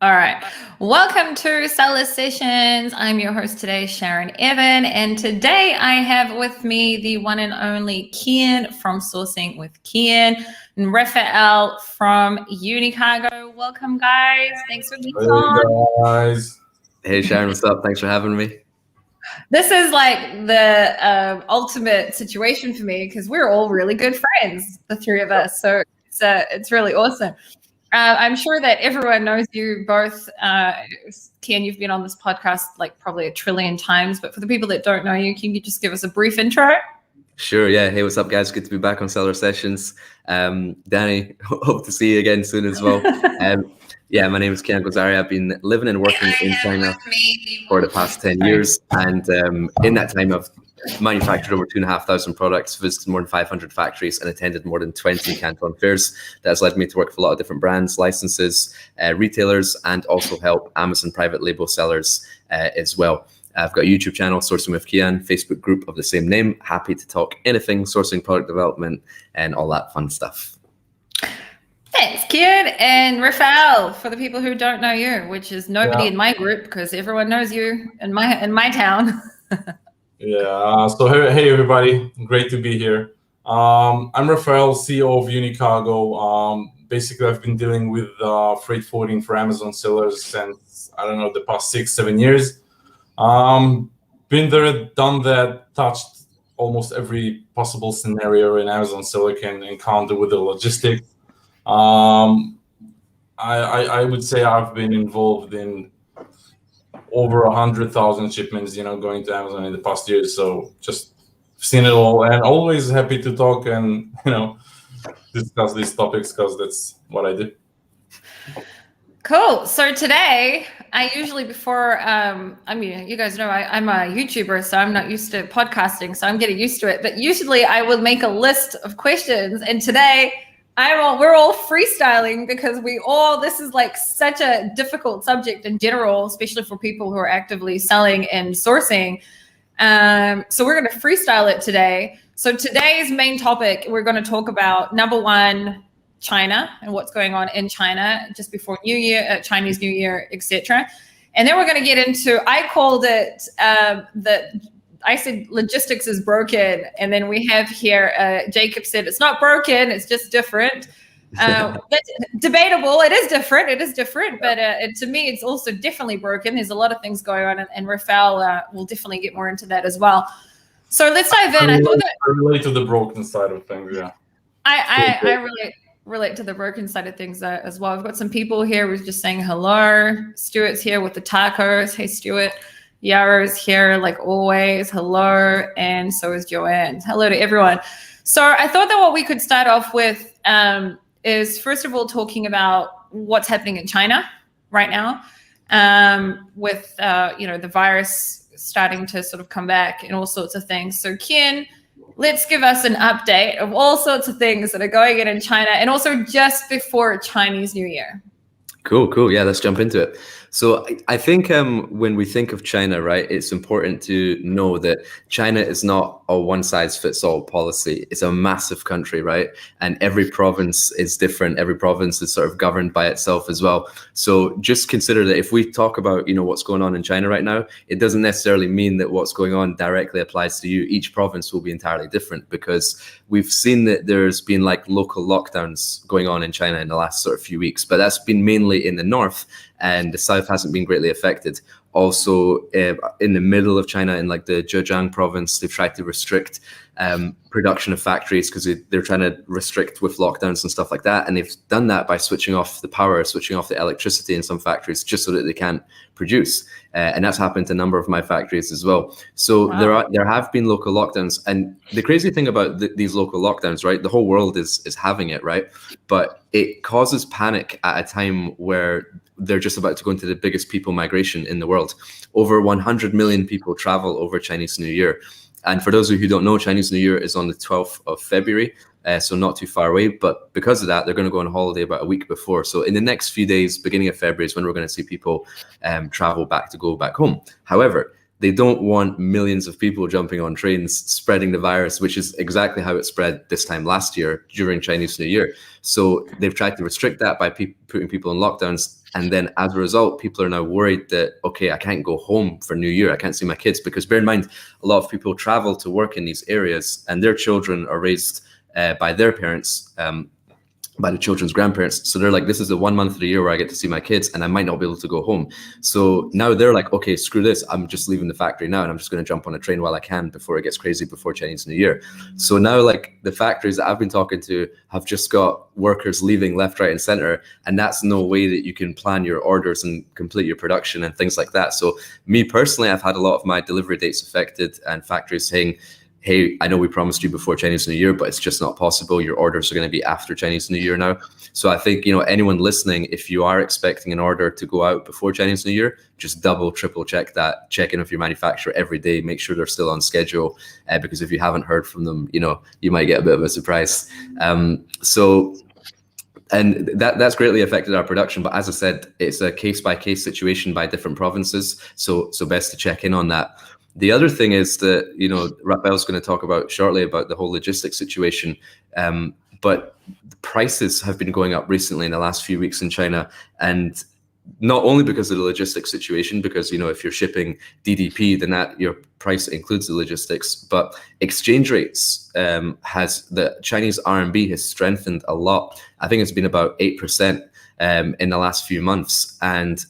All right. Welcome to Seller Sessions. I'm your host today, Sharon Evan. And today I have with me the one and only Kian from Sourcing with Kian and Refael from Unicargo. Welcome, guys. Thanks for being on. Guys. Hey, Sharon, what's up? Thanks for having me. This is like the ultimate situation for me because we're all really good friends, the three of us. So it's really awesome. I'm sure that everyone knows you both. Kian, you've been on this podcast like probably a trillion times, but for the people that don't know you, can you just give us a brief intro? Sure, yeah. Hey, what's up, guys? Good to be back on Seller Sessions. Danny, hope to see you again soon as well. Yeah, my name is Kian Golzari. I've been living and working in China for the past 10 years. And in that time, I've manufactured over 2,500 products, visited more than 500 factories, and attended more than 20 Canton fairs. That's led me to work for a lot of different brands, licenses, retailers, and also help Amazon private label sellers as well. I've got a YouTube channel, Sourcing with Kian, Facebook group of the same name. Happy to talk anything, sourcing, product development, and all that fun stuff. Thanks, Kian. And Refael, for the people who don't know you, which is nobody in my group because everyone knows you in my town. So hey everybody, great to be here. I'm Refael, CEO of Unicargo. Basically, I've been dealing with freight forwarding for Amazon sellers since, the past 6-7 years. Been there, done that, touched almost every possible scenario an Amazon seller can encounter with the logistics. I would say I've been involved in over 100,000 shipments, going to Amazon in the past year. So just seen it all, and always happy to talk and discuss these topics because that's what I do. Cool. So today, I usually before, you guys know I'm a YouTuber, so I'm not used to podcasting, so I'm getting used to it. But usually I will make a list of questions, and today we're all freestyling because this is like such a difficult subject in general, especially for people who are actively selling and sourcing. So we're going to freestyle it today. So today's main topic, we're going to talk about number one, China and what's going on in China just before New Year, Chinese New Year, etc. And then we're going to get into, I called it I said logistics is broken, and then we have here Jacob said it's not broken, it's just different. That's debatable. It is different, but to me it's also definitely broken. There's a lot of things going on, and Refael will definitely get more into that as well. So let's dive in. I relate to the broken side of things. Yeah, I really relate to the broken side of things as well. I've got some people here who's just saying hello. Stuart's here with the tacos. Hey, Stuart. Yara's here like always. Hello. And so is Joanne. Hello to everyone. So I thought that what we could start off with is first of all talking about what's happening in China right now with the virus starting to sort of come back and all sorts of things. So Kian, let's give us an update of all sorts of things that are going in China and also just before Chinese New Year. Cool. Yeah, let's jump into it. So I think when we think of China, right, it's important to know that China is not a one-size-fits-all policy. It's a massive country, right? And every province is different. Every province is sort of governed by itself as well. So just consider that if we talk about, what's going on in China right now, it doesn't necessarily mean that what's going on directly applies to you. Each province will be entirely different because we've seen that there's been like local lockdowns going on in China in the last sort of few weeks, but that's been mainly in the north, and the south hasn't been greatly affected. Also, in the middle of China, in like the Zhejiang province, they've tried to restrict production of factories because they're trying to restrict with lockdowns and stuff like that. And they've done that by switching off the power, switching off the electricity in some factories just so that they can't produce. And that's happened to a number of my factories as well. So wow. There have been local lockdowns. And the crazy thing about these local lockdowns, right, the whole world is having it, right? But it causes panic at a time where they're just about to go into the biggest people migration in the world. Over 100 million people travel over Chinese New Year. And for those of you who don't know, Chinese New Year is on the 12th of February, so not too far away. But because of that, they're going to go on holiday about a week before. So in the next few days, beginning of February is when we're going to see people travel back home. However, they don't want millions of people jumping on trains, spreading the virus, which is exactly how it spread this time last year during Chinese New Year. So they've tried to restrict that by putting people in lockdowns. And then as a result, people are now worried that, okay, I can't go home for New Year. I can't see my kids, because bear in mind, a lot of people travel to work in these areas and their children are raised by their parents, by the children's grandparents. So they're like, this is the 1 month of the year where I get to see my kids and I might not be able to go home. So now they're like, okay, screw this. I'm just leaving the factory now and I'm just going to jump on a train while I can before it gets crazy before Chinese New Year. So now like the factories that I've been talking to have just got workers leaving left, right and center. And that's no way that you can plan your orders and complete your production and things like that. So me personally, I've had a lot of my delivery dates affected and factories saying, hey, I know we promised you before Chinese New Year, but it's just not possible. Your orders are going to be after Chinese New Year now. So I think, anyone listening, if you are expecting an order to go out before Chinese New Year, just double, triple check that, check in with your manufacturer every day, make sure they're still on schedule, because if you haven't heard from them, you might get a bit of a surprise. And that's greatly affected our production. But as I said, it's a case-by-case situation by different provinces. So best to check in on that. The other thing is that, Rafael's going to talk about shortly about the whole logistics situation. But the prices have been going up recently in the last few weeks in China. And not only because of the logistics situation, because, if you're shipping DDP, then that your price includes the logistics, but exchange rates the Chinese RMB has strengthened a lot. I think it's been about 8% in the last few months. And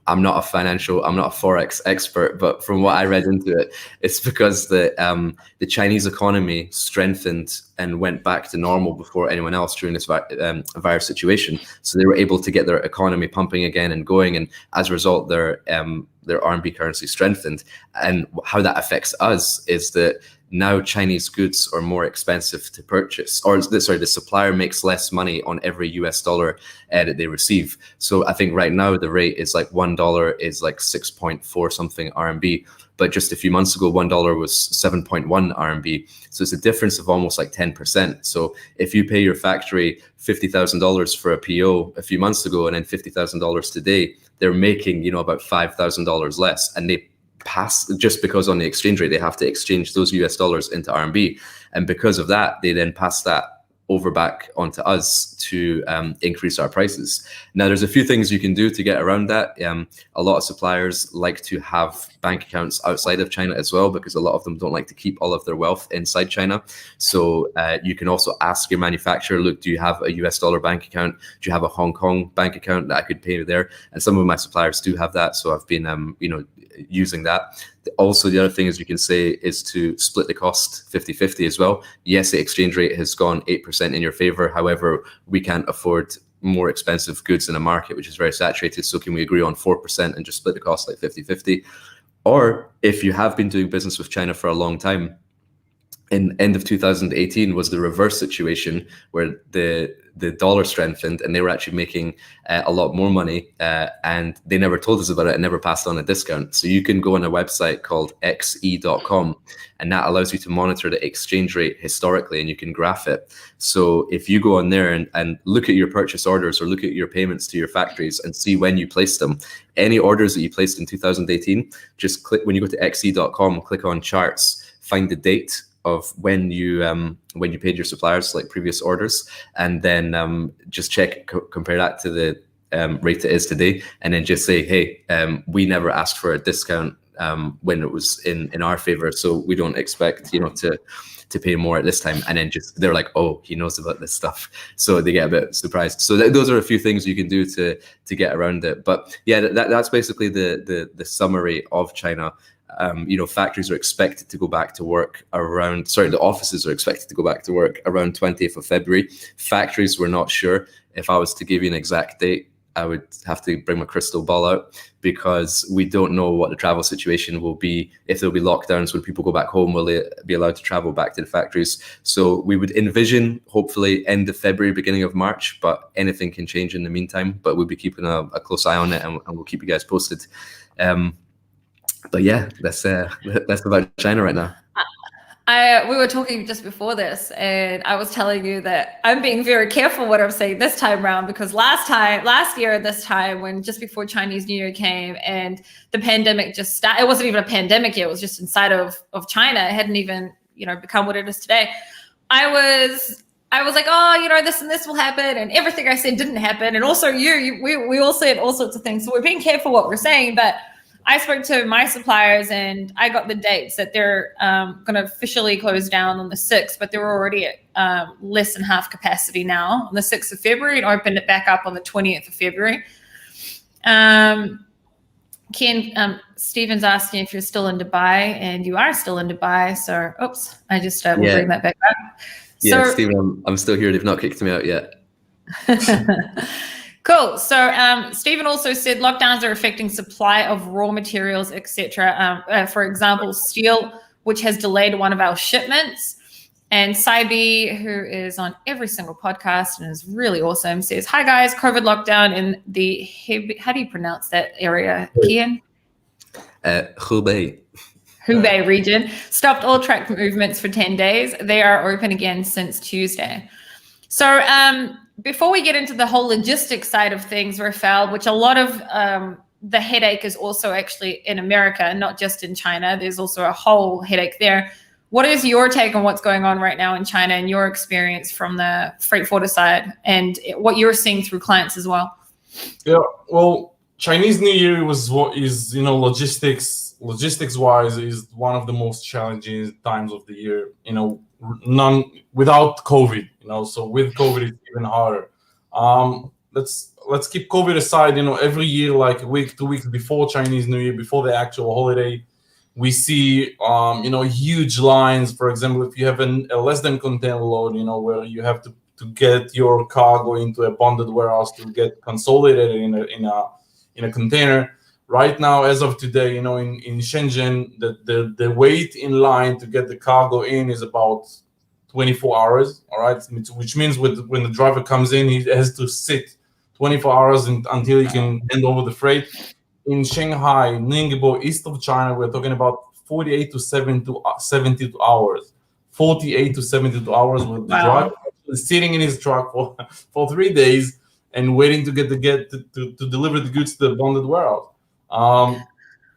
I'm not a Forex expert, but from what I read into it, it's because the Chinese economy strengthened and went back to normal before anyone else during this virus situation. So they were able to get their economy pumping again and going, and as a result, their RMB currency strengthened. And how that affects us is that now Chinese goods are more expensive to purchase, the supplier makes less money on every US dollar that they receive. So I think right now the rate is like $1 is like 6.4 something RMB, but just a few months ago, $1 was 7.1 RMB. So it's a difference of almost like 10%. So if you pay your factory $50,000 for a PO a few months ago and then $50,000 today, they're making, about $5,000 less, and they pass, just because on the exchange rate, they have to exchange those US dollars into RMB. And because of that, they then pass that over back onto us to increase our prices. Now, there's a few things you can do to get around that. A lot of suppliers like to have bank accounts outside of China as well, because a lot of them don't like to keep all of their wealth inside China. So you can also ask your manufacturer, look, do you have a US dollar bank account? Do you have a Hong Kong bank account that I could pay there? And some of my suppliers do have that. So I've been, using that. Also, the other thing is you can say is to split the cost 50-50 as well. Yes, the exchange rate has gone 8% in your favor. However, we can't afford more expensive goods in a market which is very saturated. So can we agree on 4% and just split the cost like 50-50? Or if you have been doing business with China for a long time, in end of 2018 was the reverse situation where the dollar strengthened and they were actually making a lot more money, and they never told us about it and never passed on a discount. So you can go on a website called xe.com, and that allows you to monitor the exchange rate historically, and you can graph it. So if you go on there and look at your purchase orders or look at your payments to your factories and see when you placed them, any orders that you placed in 2018, just click, when you go to xe.com, click on charts, find the date of when you paid your suppliers, like previous orders, and then just compare that to the rate it is today, and then just say, hey, we never asked for a discount when it was in our favor, so we don't expect to pay more at this time. And then they're like, oh, he knows about this stuff, so they get a bit surprised. So those are a few things you can do to get around it. But yeah, that's basically the summary of China. Factories are expected to go back to work the offices are expected to go back to work around 20th of February. Factories, we're not sure. If I was to give you an exact date, I would have to bring my crystal ball out, because we don't know what the travel situation will be. If there'll be lockdowns when people go back home, will they be allowed to travel back to the factories? So we would envision hopefully end of February, beginning of March, but anything can change in the meantime. But we'll be keeping a close eye on it, and we'll keep you guys posted. But yeah, that's about China right now. We were talking just before this, and I was telling you that I'm being very careful what I'm saying this time around, because last year at this time, when just before Chinese New Year came and the pandemic just started, it wasn't even a pandemic yet, it was just inside of China. It hadn't even, become what it is today. I was like, oh, this and this will happen, and everything I said didn't happen. And also we all said all sorts of things. So we're being careful what we're saying, but I spoke to my suppliers and I got the dates that they're going to officially close down on the 6th, but they're already at less than half capacity now on the 6th of February and opened it back up on the 20th of February. Ken, Stephen's asking if you're still in Dubai, and you are still in Dubai. So, I just will bring that back up. Yeah, so, Stephen, I'm still here. They've not kicked me out yet. Cool. So Stephen also said lockdowns are affecting supply of raw materials, etc. For example, steel, which has delayed one of our shipments. And Saibi, who is on every single podcast and is really awesome, says, "Hi guys, COVID lockdown in the how do you pronounce that area, Kian? Hubei. Hubei region stopped all truck movements for 10 days. They are open again since Tuesday." So before we get into the whole logistics side of things, Refael, which a lot of the headache is also actually in America, not just in China. There's also a whole headache there. What is your take on what's going on right now in China and your experience from the freight forwarder side and what you're seeing through clients as well? Yeah, well, Chinese New Year was what is, logistics wise is one of the most challenging times of the year, none without COVID, so with COVID it's even harder. Let's keep COVID aside, every year, like a week, 2 weeks before Chinese New Year, before the actual holiday, we see, huge lines. For example, if you have a less than container load, where you have to get your cargo into a bonded warehouse to get consolidated in a container. Right now, as of today, in Shenzhen, the wait in line to get the cargo in is about 24 hours. All right, which means when the driver comes in, he has to sit 24 hours until he can hand over the freight. In Shanghai, Ningbo, east of China, we're talking about 48 to 72 hours. 48 to 72 hours with the driver sitting in his truck for 3 days and waiting to to deliver the goods to the bonded warehouse.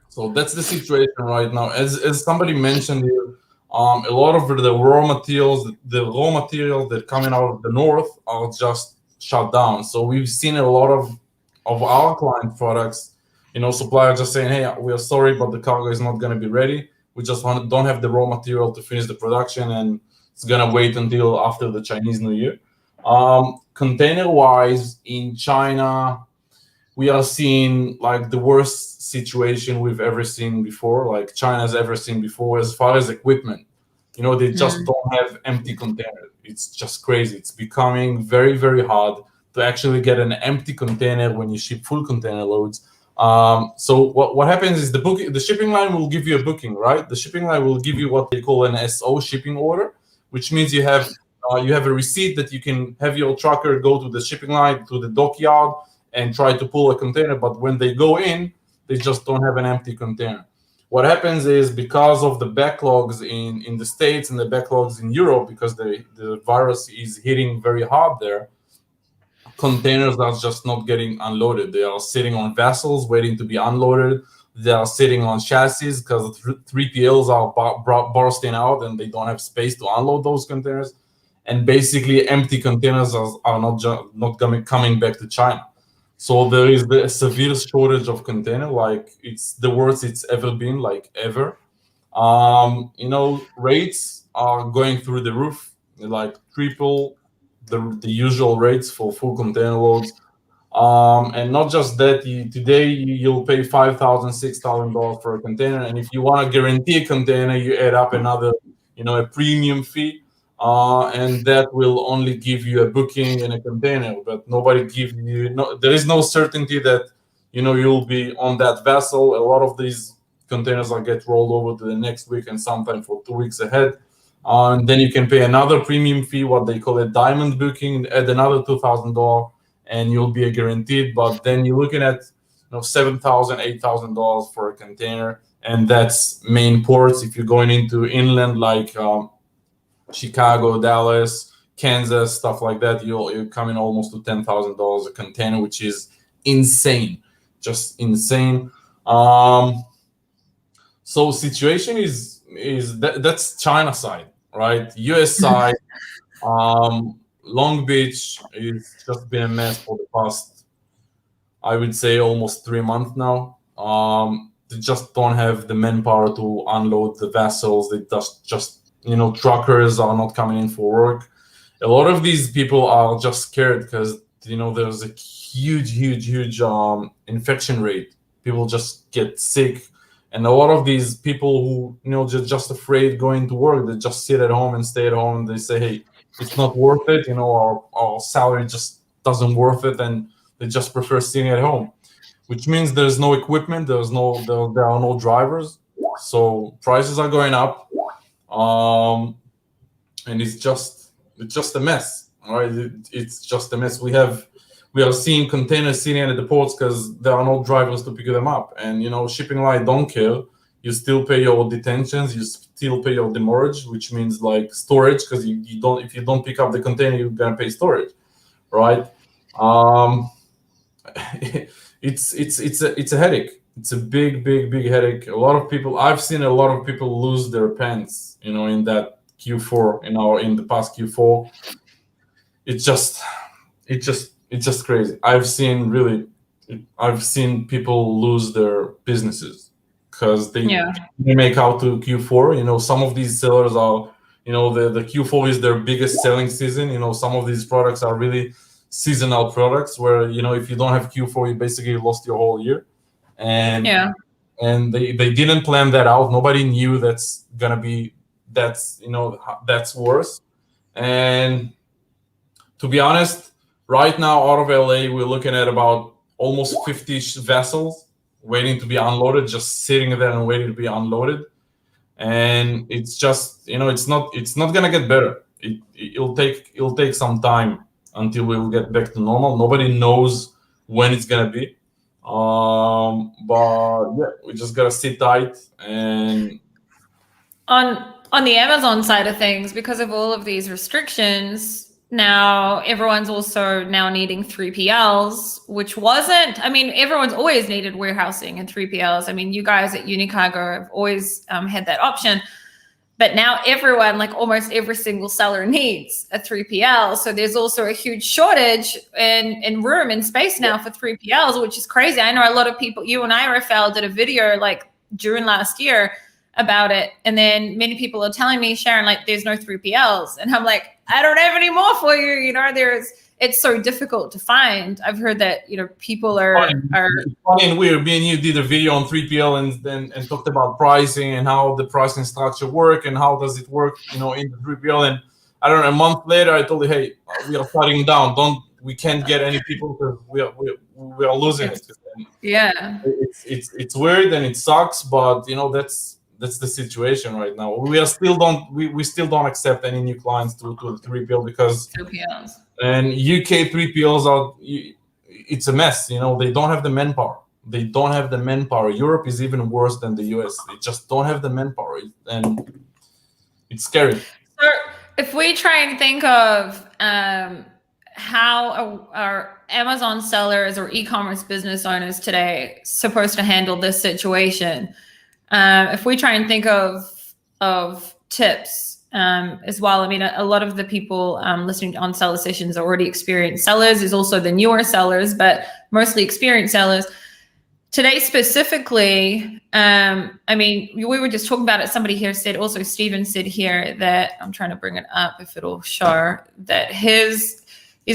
So that's the situation right now. As somebody mentioned here, a lot of the raw materials that coming out of the north are just shut down. So we've seen a lot of our client products, suppliers just saying, "Hey, we are sorry, but the cargo is not going to be ready. We just don't have the raw material to finish the production, and it's going to wait until after the Chinese New Year." Container-wise, in China, we are seeing like the worst situation we've ever seen before, like China's ever seen before, as far as equipment. They just don't have empty containers. It's just crazy. It's becoming very, very hard to actually get an empty container when you ship full container loads. So what happens is the shipping line will give you a booking, right? The shipping line will give you what they call an SO shipping order, which means you have a receipt that you can have your trucker go to the shipping line, to the dockyard, and try to pull a container. But when they go in, they just don't have an empty container. What happens is, because of the backlogs in the States and the backlogs in Europe, because the virus is hitting very hard there, containers are just not getting unloaded. They are sitting on vessels waiting to be unloaded. They are sitting on chassis because 3PLs are bursting out and they don't have space to unload those containers. And basically, empty containers are not coming back to China. So there is a severe shortage of container, like it's the worst it's ever been, like ever. Rates are going through the roof, like triple the usual rates for full container loads. And not just that, today you'll pay $5,000, $6,000 for a container, and if you want to guarantee a container, you add up another, a premium fee. And that will only give you a booking and a container, but nobody gives you. There is no certainty that you'll be on that vessel. A lot of these containers are get rolled over to the next week and sometimes for 2 weeks ahead. And then you can pay another premium fee, what they call a diamond booking, add another $2,000, and you'll be guaranteed. But then you're looking at $7,000, $8,000 for a container, and that's main ports. If you're going into inland like Chicago, Dallas, Kansas, stuff like that, you're coming almost to $10,000 a container, which is insane, just insane. So situation is that's China side, right? US side, Long Beach is just been a mess for the past, I would say, almost 3 months now. They just don't have the manpower to unload the vessels. They just truckers are not coming in for work. A lot of these people are just scared because there's a huge infection rate. People just get sick, and a lot of these people who just afraid going to work, they just sit at home and stay at home. They say, hey, it's not worth it. Our salary just doesn't worth it, and they just prefer sitting at home, which means there's no equipment, there are no drivers, so prices are going up, and it's just a mess. All right, it's just a mess. We are seeing containers sitting at the ports because there are no drivers to pick them up, and shipping line don't care. You still pay your detentions, you still pay your demurrage, which means like storage, because if you don't pick up the container, you're gonna pay storage, right? It's a headache. It's a big headache. I've seen a lot of people lose their pants, in that Q4, in the past Q4. It's just crazy. I've seen people lose their businesses because they make out to Q4. Some of these sellers are, the Q4 is their biggest selling season. Some of these products are really seasonal products where, if you don't have Q4, you basically lost your whole year. And they didn't plan that out. Nobody knew that's worse. And to be honest, right now out of LA, we're looking at about almost 50 vessels waiting to be unloaded, just sitting there and waiting to be unloaded. And it's just, it's not gonna get better. It'll take some time until we'll get back to normal. Nobody knows when it's gonna be. But yeah, we just gotta sit tight. And on the Amazon side of things, because of all of these restrictions, now everyone's also now needing 3PLs, which everyone's always needed warehousing and 3PLs. You guys at Unicargo have always had that option. But now everyone, like almost every single seller, needs a 3PL. So there's also a huge shortage in room and space now for 3PLs, which is crazy. I know a lot of people, you and I, Refael, did a video like June last year about it. And then many people are telling me, Sharon, like there's no 3PLs. And I'm like, I don't have any more for you. It's so difficult to find. I've heard that, people are funny and weird. Me and you did a video on 3PL and talked about pricing and how the pricing structure work and how does it work, in the 3PL. And I don't know, a month later, I told you, hey, we are shutting down. We can't get any people because we are losing it. Yeah. It's weird and it sucks, but that's the situation right now. We still don't accept any new clients to the 3PL because 3PLs. And UK 3PLs are, it's a mess. They don't have the manpower. Europe is even worse than the US. They just don't have the manpower, and it's scary. So if we try and think of how our Amazon sellers or e-commerce business owners today supposed to handle this situation, if we try and think of tips as well. A lot of the people listening on seller sessions are already experienced sellers. There's also the newer sellers, but mostly experienced sellers. Today specifically, we were just talking about it. Somebody here said, also Steven said here that, I'm trying to bring it up if it'll show, that he's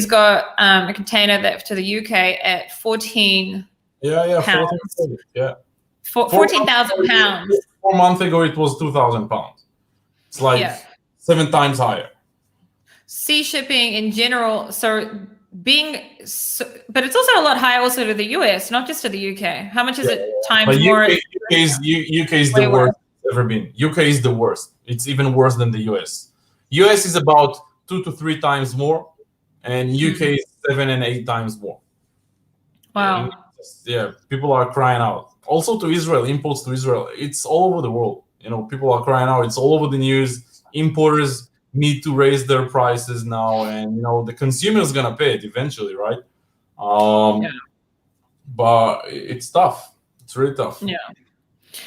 got a container that to the UK at 14 pounds. 14,000 pounds. 4 months ago, it was 2,000 pounds. It's like 7 times higher. Sea shipping in general, but it's also a lot higher also to the US, not just to the UK. How much is it times more? UK is the worst it's ever been. UK is the worst. It's even worse than the US. US is about 2 to 3 times more, and UK is 7 and 8 times more. Wow. People are crying out. also to Israel, imports to Israel. It's all over the world. People are crying out. It's all over the news. Importers need to raise their prices now, and the consumer is gonna pay it eventually, right? But it's tough. It's really tough.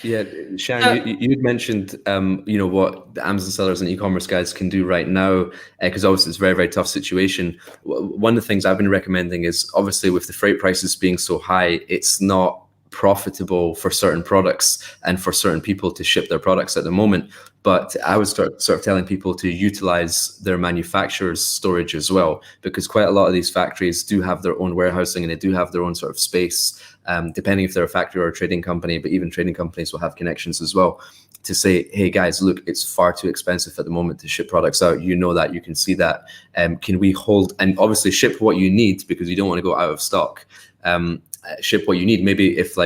Yeah, Sharon, you'd mentioned, what the Amazon sellers and e-commerce guys can do right now, because obviously it's a very, very tough situation. One of the things I've been recommending is, obviously with the freight prices being so high, it's not profitable for certain products and for certain people to ship their products at the moment. But I would sort of telling people to utilize their manufacturer's storage as well, because quite a lot of these factories do have their own warehousing and they do have their own sort of space, depending if they're a factory or a trading company, but even trading companies will have connections as well to say, hey guys, look, it's far too expensive at the moment to ship products out. That, you can see that. Can we hold, and obviously ship what you need, because you don't want to go out of stock. Ship what you need. Maybe if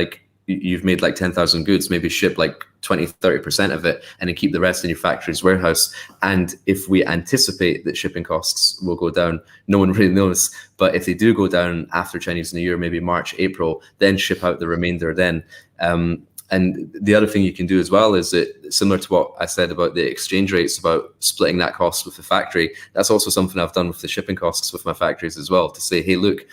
you've made 10,000 goods, maybe ship 20-30% of it and then keep the rest in your factory's warehouse. And if we anticipate that shipping costs will go down, no one really knows, but if they do go down after Chinese New Year, maybe March, April, then ship out the remainder then. And the other thing you can do as well is that, similar to what I said about the exchange rates, about splitting that cost with the factory, that's also something I've done with the shipping costs with my factories as well, to say, hey, look,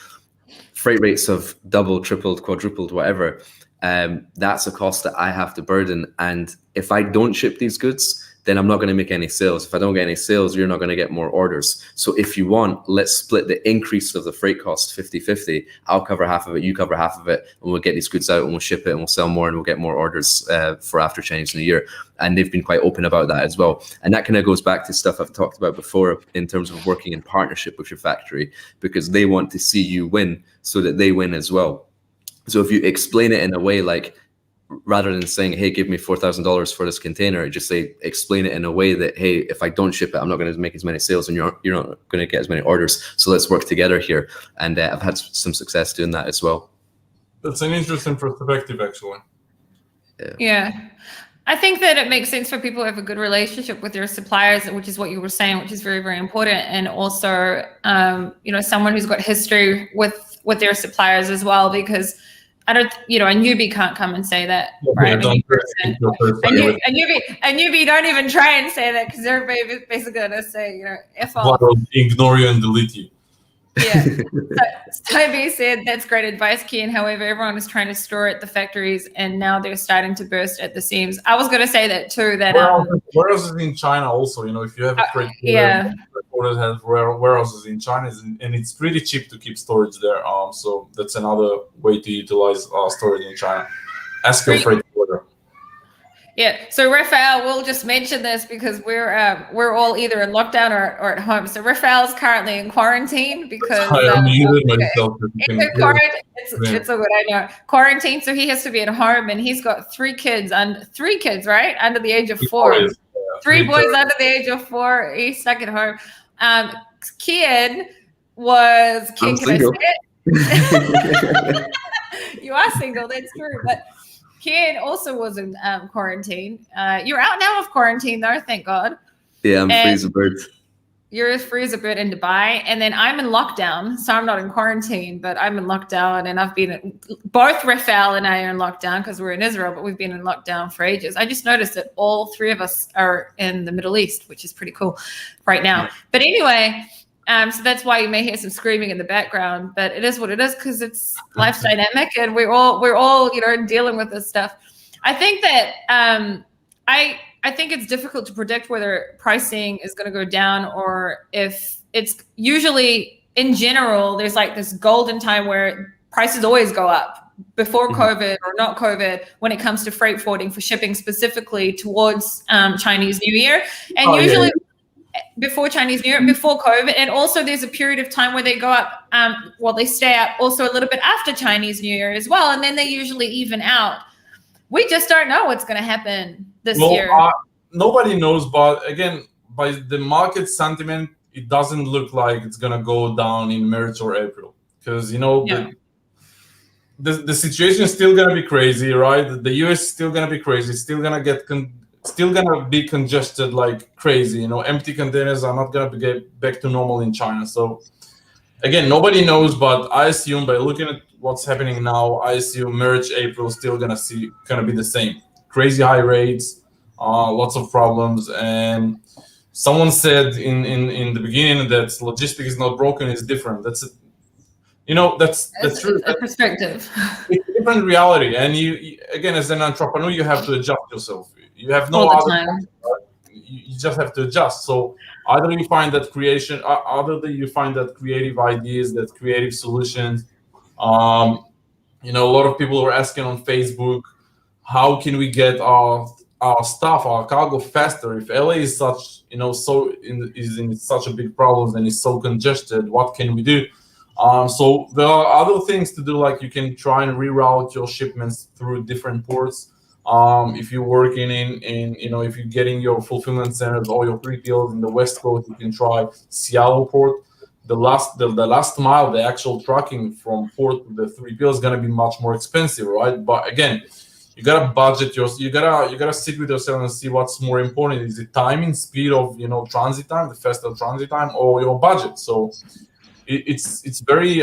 freight rates have doubled, tripled, quadrupled, whatever. That's a cost that I have to burden. And if I don't ship these goods, then I'm not going to make any sales. If I don't get any sales, you're not going to get more orders. So if you want, let's split the increase of the freight cost 50-50. I'll cover half of it, you cover half of it, and we'll get these goods out and we'll ship it and we'll sell more and we'll get more orders for after Chinese New Year. And they've been quite open about that as well. And that kind of goes back to stuff I've talked about before in terms of working in partnership with your factory, because they want to see you win so that they win as well. So if you explain it in a way rather than saying, hey, give me $4,000 for this container, just explain it in a way that, hey, if I don't ship it, I'm not going to make as many sales and you're not going to get as many orders. So let's work together here. And I've had some success doing that as well. That's an interesting perspective, actually. Yeah. I think that it makes sense for people who have a good relationship with their suppliers, which is what you were saying, which is very, very important. And also, someone who's got history with their suppliers as well, because a newbie can't come and say that, right? A newbie don't even try and say that, because everybody basically going to say, F off. Ignore you and delete you. Yeah. So Toby said that's great advice, Kian. However, everyone is trying to store at the factories and now they're starting to burst at the seams. I was going to say that too. That warehouses in China also, if you have a freight orders have warehouses in China, and it's pretty cheap to keep storage there. So that's another way to utilize storage in China. Ask your freight order. Yeah. So Refael, we'll just mention this because we're all either in lockdown or at home. So Refael's currently in quarantine because it's so good. I know quarantine. So he has to be at home, and he's got three kids, right, under the age of 4. Three boys under the age of 4. He's stuck at home. Kian was. Kian, can single. I say it? You are single. That's true, but. Kian also was in quarantine. You're out now of quarantine, though, thank God. Yeah, I'm free as a bird. You're as free as a bird in Dubai. And then I'm in lockdown, so I'm not in quarantine, but I'm in lockdown. And I've been, both Refael and I are in lockdown because we're in Israel, but we've been in lockdown for ages. I just noticed that all three of us are in the Middle East, which is pretty cool right now. But anyway, so that's why you may hear some screaming in the background, but it is what it is because it's life's dynamic, and we're all dealing with this stuff. I think that I think it's difficult to predict whether pricing is going to go down or if it's usually in general. There's this golden time where prices always go up before COVID or not COVID when it comes to freight forwarding for shipping specifically towards Chinese New Year, and usually. Before Chinese New Year, before COVID, and also there's a period of time where they go up, they stay up also a little bit after Chinese New Year as well, and then they usually even out. We just don't know what's going to happen this year. Nobody knows, but again, by the market sentiment, it doesn't look like it's going to go down in March or April, because the situation is still going to be crazy, right? The US is still going to be crazy, still going to be congested like crazy. Empty containers are not going to get back to normal in China. So again, nobody knows, but I assume by looking at what's happening now, I assume March, April still gonna be the same. Crazy high rates, lots of problems, and someone said in the beginning that logistics is not broken, it's different. That's true. It's a perspective. It's a different reality, and you again, as an entrepreneur, you have to adjust yourself. You have no All the other time. option, right? You just have to adjust. So either you find that creative ideas, that creative solutions. A lot of people were asking on Facebook, how can we get our stuff, our cargo faster? If LA is such, is in such a big problem and is so congested, what can we do? So there are other things to do, like you can try and reroute your shipments through different ports. If you're working if you're getting your fulfillment centers or your 3PLs in the West Coast, you can try Seattle port. The last mile, the actual trucking from port to the 3PL is going to be much more expensive, right? But again, you gotta budget you gotta sit with yourself and see what's more important. Is it timing, speed of transit time, the faster transit time, or your budget? So it's very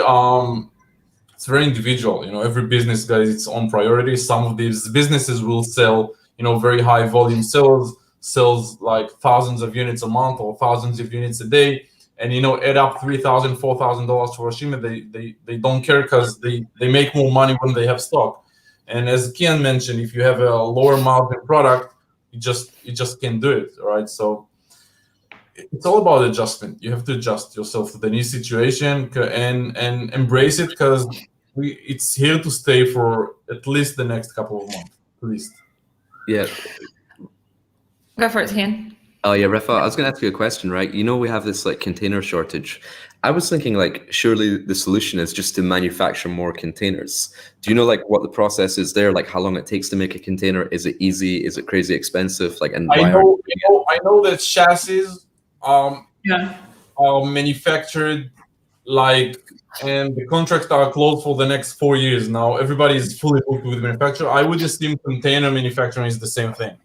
individual. Every business got its own priorities. Some of these businesses will sell very high volume sells like thousands of units a month or thousands of units a day, and add up $3,000, $4,000 for a shipment. They don't care because they make more money when they have stock. And as Kian mentioned, if you have a lower margin product, you just can't do it, right? So it's all about adjustment. You have to adjust yourself to the new situation and embrace it, because it's here to stay for at least the next couple of months, at least. Yeah. Go for it, Kian. Oh yeah, Refael, I was going to ask you a question, right? We have this like container shortage. I was thinking like surely the solution is just to manufacture more containers. Do you know like what the process is there? Like how long it takes to make a container? Is it easy? Is it crazy expensive? Like, and I know that chassis are manufactured and the contracts are closed for the next 4 years now. Everybody is fully booked with manufacturer. I would assume container manufacturing is the same thing,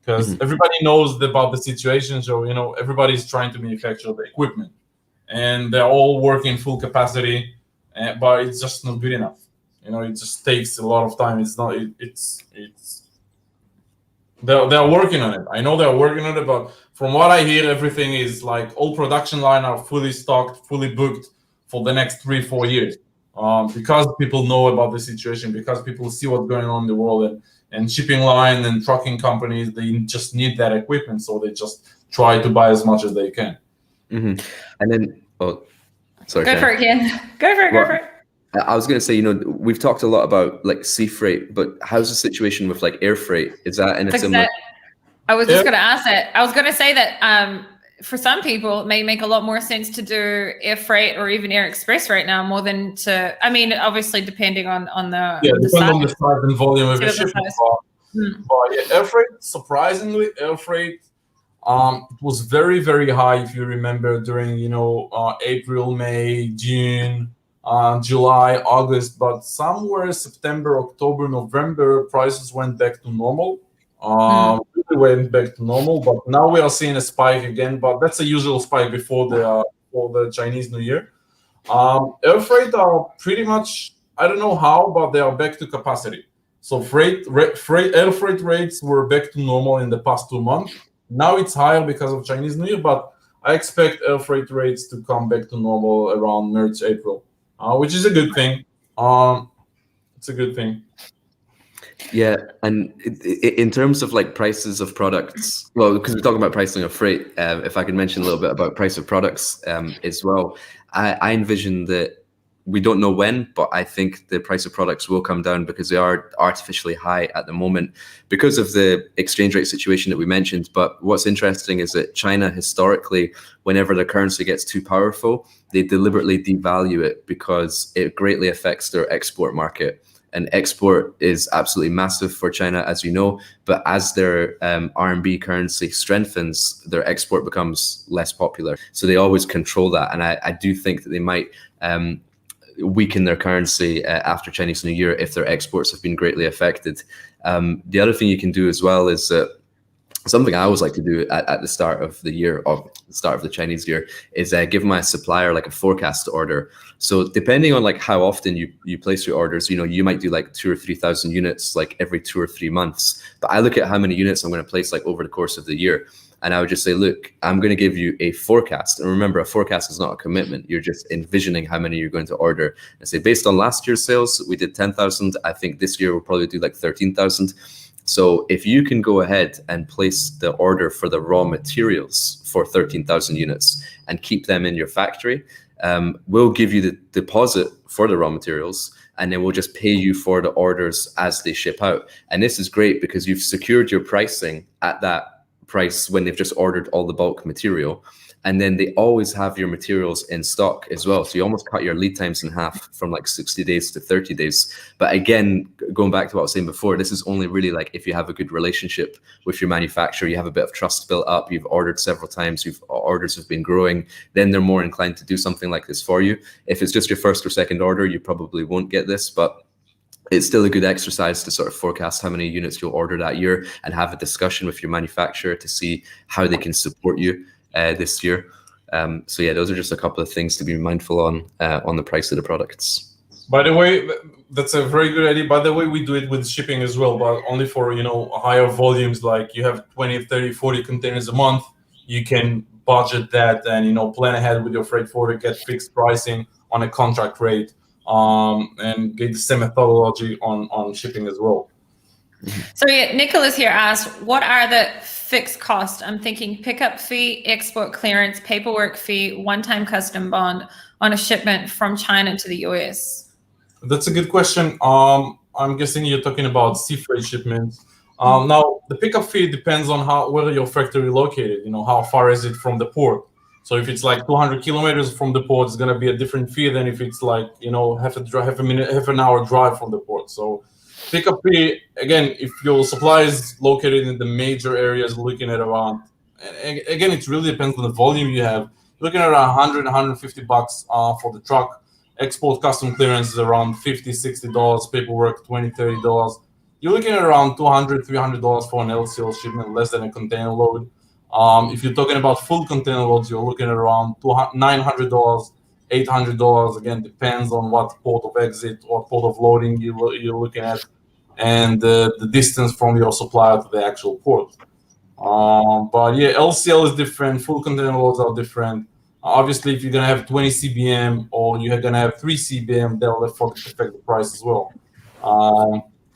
because everybody knows about the situation. So everybody's trying to manufacture the equipment, and they're all working full capacity, but it's just not good enough. It just takes a lot of time. It's not. They're working on it. I know they're working on it, but from what I hear, everything is like all production line are fully stocked, fully booked for the next 3-4 years. Because people know about the situation, because people see what's going on in the world, and shipping line and trucking companies, they just need that equipment, so they just try to buy as much as they can. And then, sorry. Go for it, Kian. Go for it. I was going to say, we've talked a lot about like sea freight, but how's the situation with like air freight? Is that in a similar? I was just going to ask that. I was going to say that for some people, it may make a lot more sense to do air freight or even air express right now, more than to. I mean, obviously depending on the depending on the size and volume of the shipment. But air freight, surprisingly, it was very, very high. If you remember, during April, May, June, July, August, but somewhere September, October, November, prices went back to normal. Really went back to normal, but now we are seeing a spike again. But that's a usual spike before the Chinese New Year. Air freight are pretty much, I don't know how, but they are back to capacity. So air freight rates were back to normal in the past 2 months. Now it's higher because of Chinese New Year, but I expect air freight rates to come back to normal around March, April, which is a good thing. It's a good thing. Yeah, and in terms of like prices of products, well, because we're talking about pricing of freight, if I could mention a little bit about price of products as well, I envision that we don't know when, but I think the price of products will come down because they are artificially high at the moment because of the exchange rate situation that we mentioned. But what's interesting is that China historically, whenever their currency gets too powerful, they deliberately devalue it because it greatly affects their export market. And export is absolutely massive for China, as you know. But as their RMB currency strengthens, their export becomes less popular. So they always control that. And I do think that they might weaken their currency after Chinese New Year if their exports have been greatly affected. The other thing you can do as well is that something I always like to do at the start of the year, or the start of the Chinese year, is give my supplier like a forecast order. So depending on like how often you place your orders, you might do like 2,000 or 3,000 units like every 2 or 3 months. But I look at how many units I'm going to place like over the course of the year. And I would just say, look, I'm going to give you a forecast. And remember, a forecast is not a commitment. You're just envisioning how many you're going to order. And say, based on last year's sales, we did 10,000. I think this year we'll probably do like 13,000. So if you can go ahead and place the order for the raw materials for 13,000 units and keep them in your factory, we'll give you the deposit for the raw materials, and then we'll just pay you for the orders as they ship out. And this is great because you've secured your pricing at that price when they've just ordered all the bulk material, and then they always have your materials in stock as well. So you almost cut your lead times in half from like 60 days to 30 days. But again, going back to what I was saying before, this is only really like if you have a good relationship with your manufacturer, you have a bit of trust built up, you've ordered several times, orders have been growing, then they're more inclined to do something like this for you. If it's just your first or second order, you probably won't get this, but it's still a good exercise to sort of forecast how many units you'll order that year and have a discussion with your manufacturer to see how they can support you this year. So yeah, those are just a couple of things to be mindful on the price of the products. By the way, that's a very good idea. By the way, we do it with shipping as well, but only for, higher volumes. Like you have 20, 30, 40 containers a month, you can budget that and, plan ahead with your freight forwarder, get fixed pricing on a contract rate, and get the same methodology on shipping as well. So yeah, Nicholas here asked, what are the fixed costs? I'm thinking pickup fee, export clearance, paperwork fee, one-time custom bond on a shipment from China to the US. That's a good question. I'm guessing you're talking about sea freight shipments. Now, the pickup fee depends on where your factory located. How far is it from the port? So if it's like 200 kilometers from the port, it's going to be a different fee than if it's like, half an hour drive from the port. So pickup fee, again, if your supply is located in the major areas, looking at around, again, it really depends on the volume you have. Looking at around 100, 150 bucks for the truck. Export custom clearance is around $50, $60. Paperwork, $20, $30. You're looking at around $200, $300 for an LCL shipment, less than a container load. If you're talking about full container loads, you're looking at around $900, $800. Again, depends on what port of exit or port of loading you're looking at, and the distance from your supplier to the actual port. But yeah, LCL is different. Full container loads are different. Obviously, if you're gonna have 20 CBM or you're gonna have 3 CBM, that'll affect the price as well.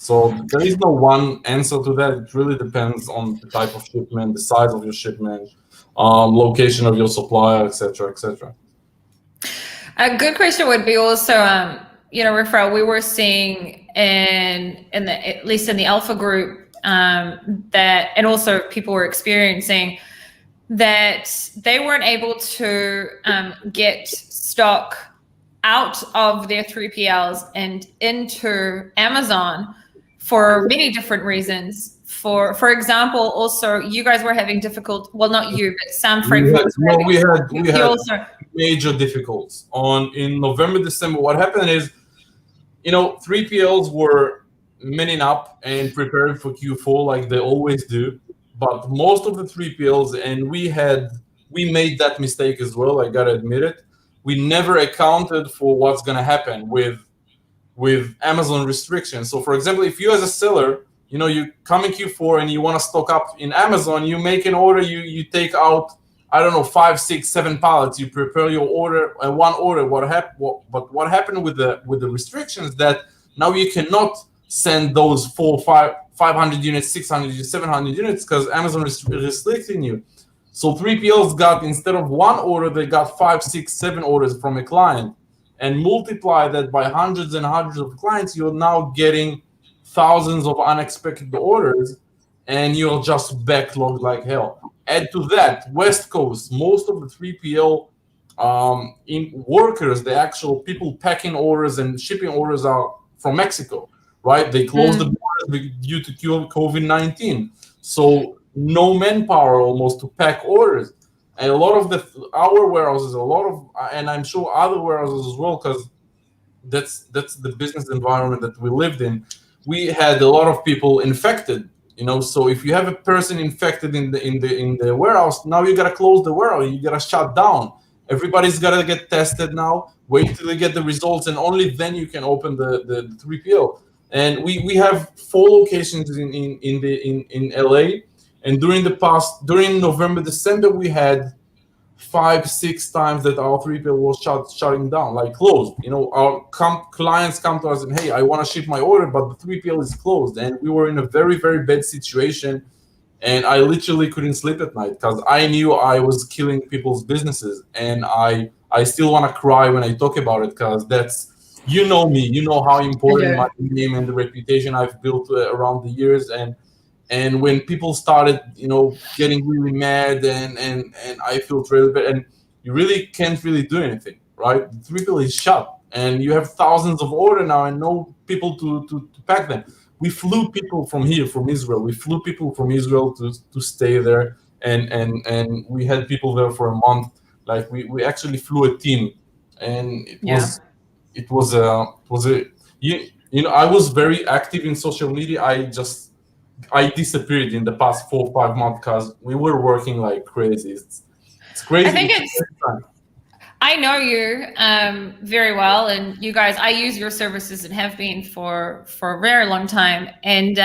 So there is no one answer to that. It really depends on the type of shipment, the size of your shipment, location of your supplier, etc., etc. A good question would be also, Refael, we were seeing at least in the Alpha group, that, and also people were experiencing that they weren't able to get stock out of their 3PLs and into Amazon for many different reasons. For example, also you guys were having not you, but some freight forwarders. We had major difficulties in November, December. What happened is, 3PLs were manning up and preparing for Q4 like they always do. But most of the 3PLs, and we made that mistake as well, I gotta admit it. We never accounted for what's gonna happen with Amazon restrictions. So for example, if you as a seller, you come in Q4 and you want to stock up in Amazon, you make an order, you take out, 5, 6, 7 pallets, you prepare your order, one order. What happened with the restrictions that now you cannot send those 500 units, 600 units, 700 units because Amazon is restricting you. So 3PLs got, instead of one order, they got 5, 6, 7 orders from a client, and multiply that by hundreds and hundreds of clients, you're now getting thousands of unexpected orders, and you're just backlogged like hell. Add to that, West Coast, most of the 3PL workers, the actual people packing orders and shipping orders are from Mexico, right? They closed the borders due to COVID-19. So no manpower almost to pack orders. And a lot of our warehouses, and I'm sure other warehouses as well, because that's the business environment that we lived in. We had a lot of people infected So if you have a person infected in the warehouse, now you gotta close the warehouse. You gotta shut down. Everybody's gotta get tested now. Wait till you get the results, and only then you can open the 3PL. And we have 4 locations in LA. And during November, December, we had 5-6 times that our 3PL was shutting down, like closed. Our clients come to us and, hey, I want to ship my order, but the 3PL is closed. And we were in a very, very bad situation. And I literally couldn't sleep at night because I knew I was killing people's businesses. And I still want to cry when I talk about it, because that's, me, you know how important my name and the reputation I've built around the years. And when people started, getting really mad, and I feel really bad, and you really can't really do anything, right? The 3PL is shut, and you have thousands of orders now, and no people to pack them. We flew people from here, from Israel. We flew people from Israel to stay there, and we had people there for a month. Like we actually flew a team, and it was I was very active in social media. I disappeared in the past 4 or 5 months because we were working like crazy. It's crazy. I think I know you very well, and you guys, I use your services and have been for a very long time. And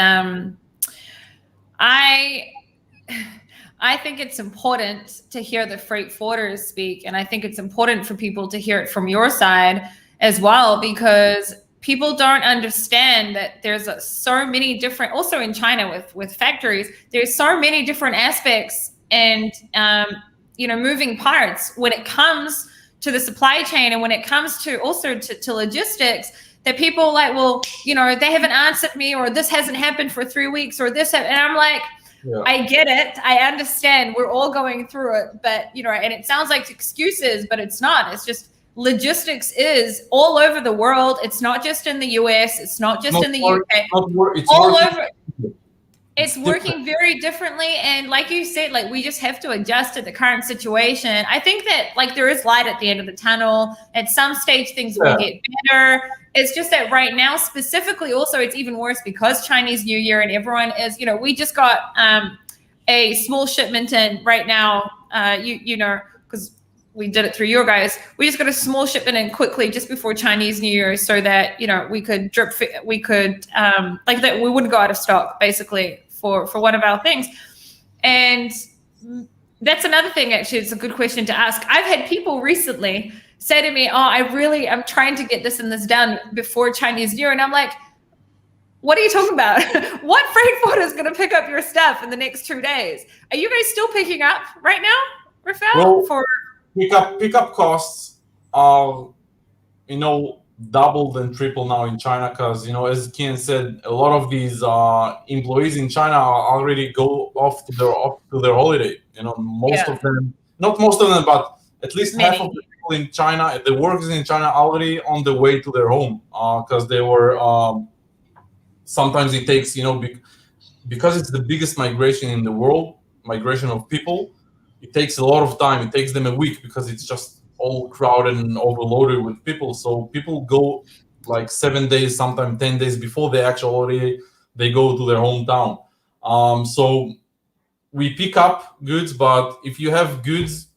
I think it's important to hear the freight forwarders speak, and I think it's important for people to hear it from your side as well, because people don't understand that there's so many different, also in China with factories, there's so many different aspects and, moving parts when it comes to the supply chain, and when it comes to also to logistics, that people like, well, they haven't answered me, or this hasn't happened for 3 weeks, or this, and I'm like, I get it. I understand. We're all going through it, but, and it sounds like excuses, but it's not. It's just, logistics is all over the world. It's not just in the US. It's not just in the UK. It's all over. It's working very differently. And like you said, like we just have to adjust to the current situation. I think that like there is light at the end of the tunnel. At some stage, things will get better. It's just that right now, specifically, also it's even worse because Chinese New Year and everyone is, we just got a small shipment in right now, because we did it through your guys. We just got a small shipment in quickly just before Chinese New Year, so that we could like that we wouldn't go out of stock basically for one of our things. And that's another thing. Actually, it's a good question to ask. I've had people recently say to me, I'm trying to get this and this done before Chinese New Year, and I'm like, what are you talking about? What freight forwarder is going to pick up your stuff in the next 2 days? Are you guys still picking up right now, Refael? Well, pickup costs are, doubled and tripled now in China, because as Kian said, a lot of these employees in China already go off to their holiday. Most of them, not most of them, but at least half of the people in China, the workers in China, already on the way to their home, because they were. Sometimes it takes, because it's the biggest migration in the world, migration of people. It takes a lot of time. It takes them a week because it's just all crowded and overloaded with people. So people go like 7 days, sometimes 10 days before the actual holiday, they go to their hometown. So we pick up goods, but if you have goods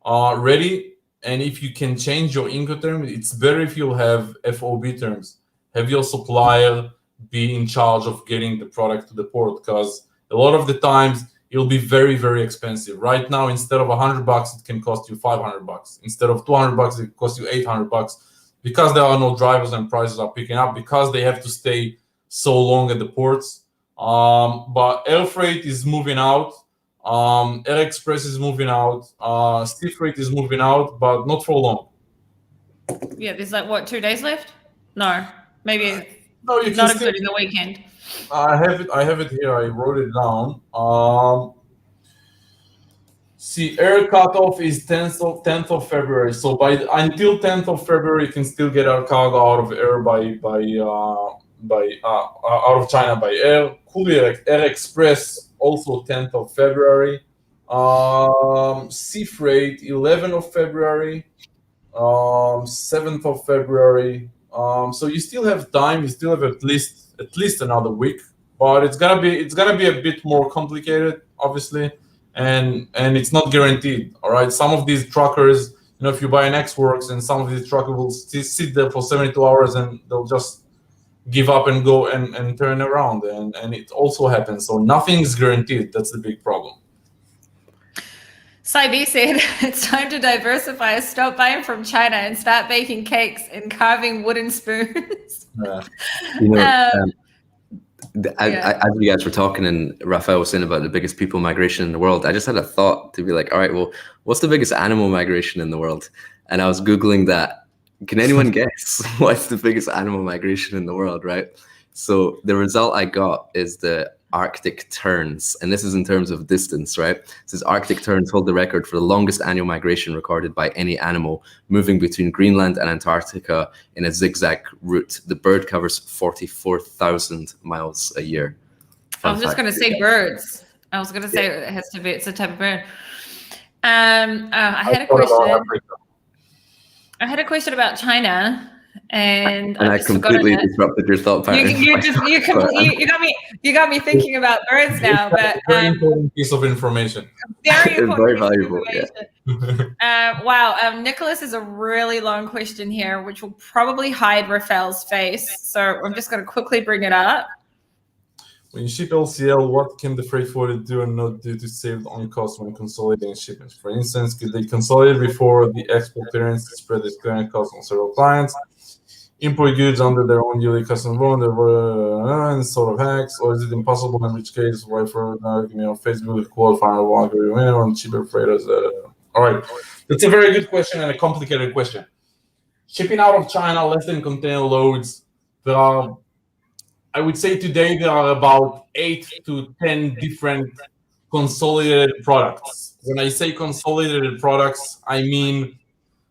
ready, and if you can change your Incoterm, it's better if you have FOB terms. Have your supplier be in charge of getting the product to the port, because a lot of the times it'll be very, very expensive. Right now, instead of $100, it can cost you $500. Instead of $200, it costs you $800, because there are no drivers and prices are picking up, because they have to stay so long at the ports. But air freight is moving out. Air Express is moving out. Sea freight is moving out, but not for long. Yeah, there's like 2 days left? No, maybe no, you not including the weekend. I have it here. I wrote it down. See, air cutoff is 10th of February. So until 10th of February, you can still get our cargo out of air out of China by air. Courier Air Express also 10th of February. Sea freight 11th of February. 7th of February. So you still have time. You still have at least another week. but it's gonna be a bit more complicated, obviously, and it's not guaranteed. All right, some of these truckers, if you buy an X-Works, and some of these truckers will sit there for 72 hours and they'll just give up and go and turn around, and it also happens. So nothing's guaranteed. That's the big problem. Saibi said, it's time to diversify. Stop buying from China and start baking cakes and carving wooden spoons. Yeah. As you guys were talking and Refael was saying about the biggest people migration in the world, I just had a thought to be like, all right, well, what's the biggest animal migration in the world? And I was Googling that. Can anyone guess what's the biggest animal migration in the world, right? So the result I got is the Arctic terns, and this is in terms of distance, right? It says Arctic terns hold the record for the longest annual migration recorded by any animal moving between Greenland and Antarctica in a zigzag route. The bird covers 44,000 miles a year. I was just going to say birds. I was going to say it's a type of bird. I had a question about China. And I completely disrupted your thought pattern. You got me thinking about birds now. But very important piece of information. Very valuable. Yeah. Wow. Nicholas is a really long question here, which will probably hide Refael's face. So I'm just going to quickly bring it up. When you ship LCL, what can the freight forwarder do and not do to save on costs when consolidating shipments? For instance, could they consolidate before the export clearance to spread this clearance cost on several clients? Import goods under their own yearly custom loan, and sort of hacks, or is it impossible? In which case, why for Facebook qualifying on cheaper freighters? All right, that's a very good question and a complicated question. Shipping out of China less than container loads, I would say today there are about 8 to 10 different consolidated products. When I say consolidated products, I mean